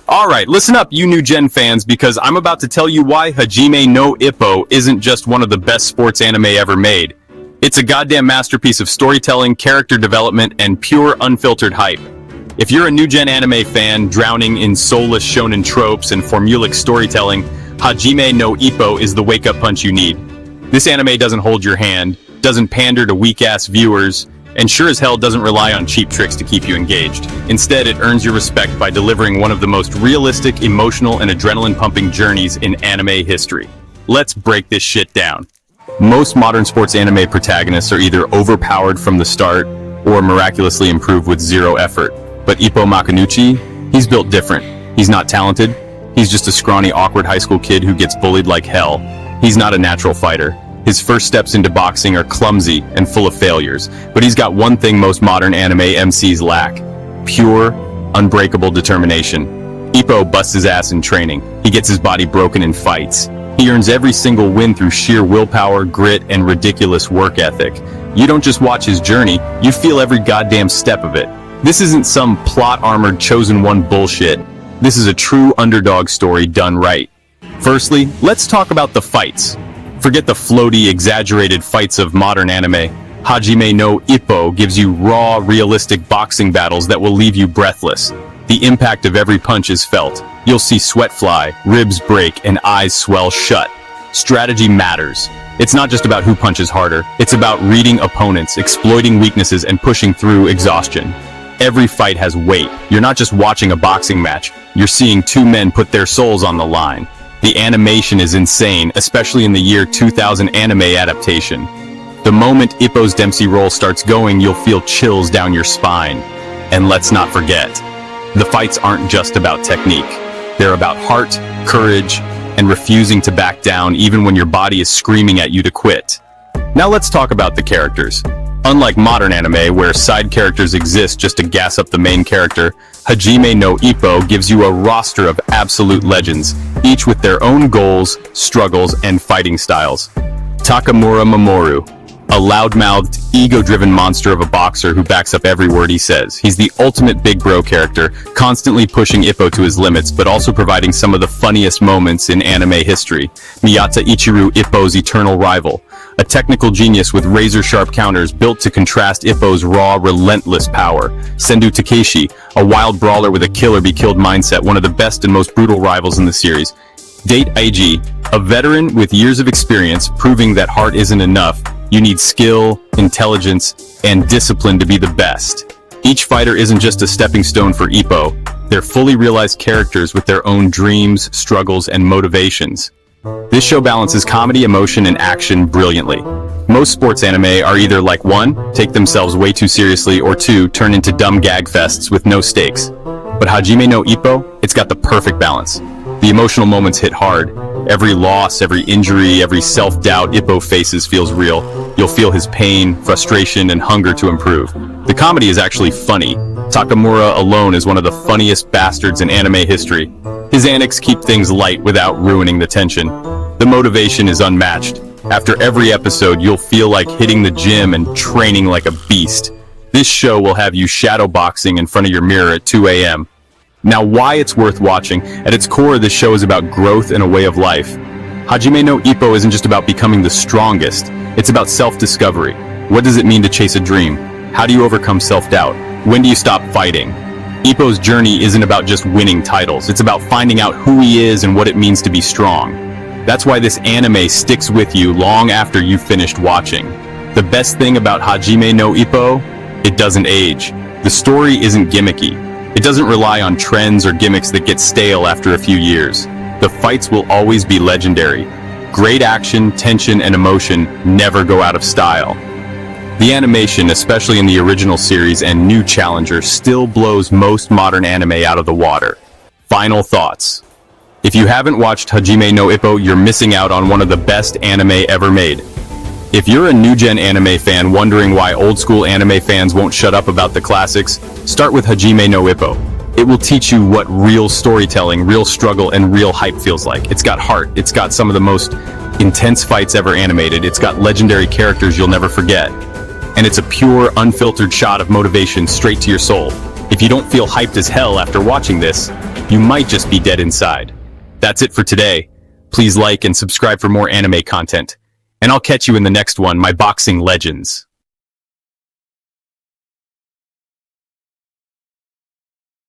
Alright, listen up, you new gen fans, because I'm about to tell you why Hajime no Ippo isn't just one of the best sports anime ever made. It's a goddamn masterpiece of storytelling, character development, and pure, unfiltered hype. If you're a new gen anime fan drowning in soulless shonen tropes and formulaic storytelling, Hajime no Ippo is the wake-up punch you need. This anime doesn't hold your hand, doesn't pander to weak-ass viewers, and sure as hell doesn't rely on cheap tricks to keep you engaged. Instead, it earns your respect by delivering one of the most realistic, emotional, and adrenaline-pumping journeys in anime history. Let's break this shit down. Most modern sports anime protagonists are either overpowered from the start or miraculously improved with zero effort. But Ippo Makunouchi, he's built different. He's not talented. He's just a scrawny, awkward high school kid who gets bullied like hell. He's not a natural fighter. His first steps into boxing are clumsy and full of failures, but he's got one thing most modern anime MCs lack: pure, unbreakable determination. Ippo busts his ass in training. He gets his body broken in fights. He earns every single win through sheer willpower, grit, and ridiculous work ethic. You don't just watch his journey, you feel every goddamn step of it. This isn't some plot-armored chosen one bullshit. This is a true underdog story done right. Firstly, let's talk about the fights. Forget the floaty, exaggerated fights of modern anime. Hajime no Ippo gives you raw, realistic boxing battles that will leave you breathless. The impact of every punch is felt. You'll see sweat fly, ribs break, and eyes swell shut. Strategy matters. It's not just about who punches harder. It's about reading opponents, exploiting weaknesses, and pushing through exhaustion. Every fight has weight. You're not just watching a boxing match. You're seeing two men put their souls on the line. The animation is insane, especially in the year 2000 anime adaptation. The moment Ippo's Dempsey roll starts going, you'll feel chills down your spine. And let's not forget, the fights aren't just about technique. They're about heart, courage, and refusing to back down even when your body is screaming at you to quit. Now let's talk about the characters. Unlike modern anime, where side characters exist just to gas up the main character, Hajime no Ippo gives you a roster of absolute legends, each with their own goals, struggles, and fighting styles. Takamura Mamoru, a loud-mouthed, ego-driven monster of a boxer who backs up every word he says. He's the ultimate big bro character, constantly pushing Ippo to his limits, but also providing some of the funniest moments in anime history. Miyata Ichiru, Ippo's eternal rival, a technical genius with razor-sharp counters built to contrast Ippo's raw, relentless power. Sendu Takeshi, a wild brawler with a kill-or-be-killed mindset, one of the best and most brutal rivals in the series. Date Aiji, a veteran with years of experience, proving that heart isn't enough. You need skill, intelligence, and discipline to be the best. Each fighter isn't just a stepping stone for Ippo. They're fully realized characters with their own dreams, struggles, and motivations. This show balances comedy, emotion, and action brilliantly. Most sports anime are either like 1, take themselves way too seriously, or 2, turn into dumb gag fests with no stakes. But Hajime no Ippo, it's got the perfect balance. The emotional moments hit hard. Every loss, every injury, every self-doubt Ippo faces feels real. You'll feel his pain, frustration, and hunger to improve. The comedy is actually funny. Takamura alone is one of the funniest bastards in anime history. His antics keep things light without ruining the tension. The motivation is unmatched. After every episode, you'll feel like hitting the gym and training like a beast. This show will have you shadow boxing in front of your mirror at 2 a.m. Now, why it's worth watching? At its core, this show is about growth and a way of life. Hajime no Ippo isn't just about becoming the strongest. It's about self-discovery. What does it mean to chase a dream? How do you overcome self-doubt? When do you stop fighting? Ippo's journey isn't about just winning titles. It's about finding out who he is and what it means to be strong. That's why this anime sticks with you long after you've finished watching. The best thing about Hajime no Ippo? It doesn't age. The story isn't gimmicky. It doesn't rely on trends or gimmicks that get stale after a few years. The fights will always be legendary. Great action, tension, and emotion never go out of style. The animation, especially in the original series and new Challenger, still blows most modern anime out of the water. Final thoughts. If you haven't watched Hajime no Ippo, you're missing out on one of the best anime ever made. If you're a new-gen anime fan wondering why old-school anime fans won't shut up about the classics, start with Hajime no Ippo. It will teach you what real storytelling, real struggle, and real hype feels like. It's got heart. It's got some of the most intense fights ever animated. It's got legendary characters you'll never forget. And it's a pure, unfiltered shot of motivation straight to your soul. If you don't feel hyped as hell after watching this, you might just be dead inside. That's it for today. Please like and subscribe for more anime content. And I'll catch you in the next one, my boxing legends.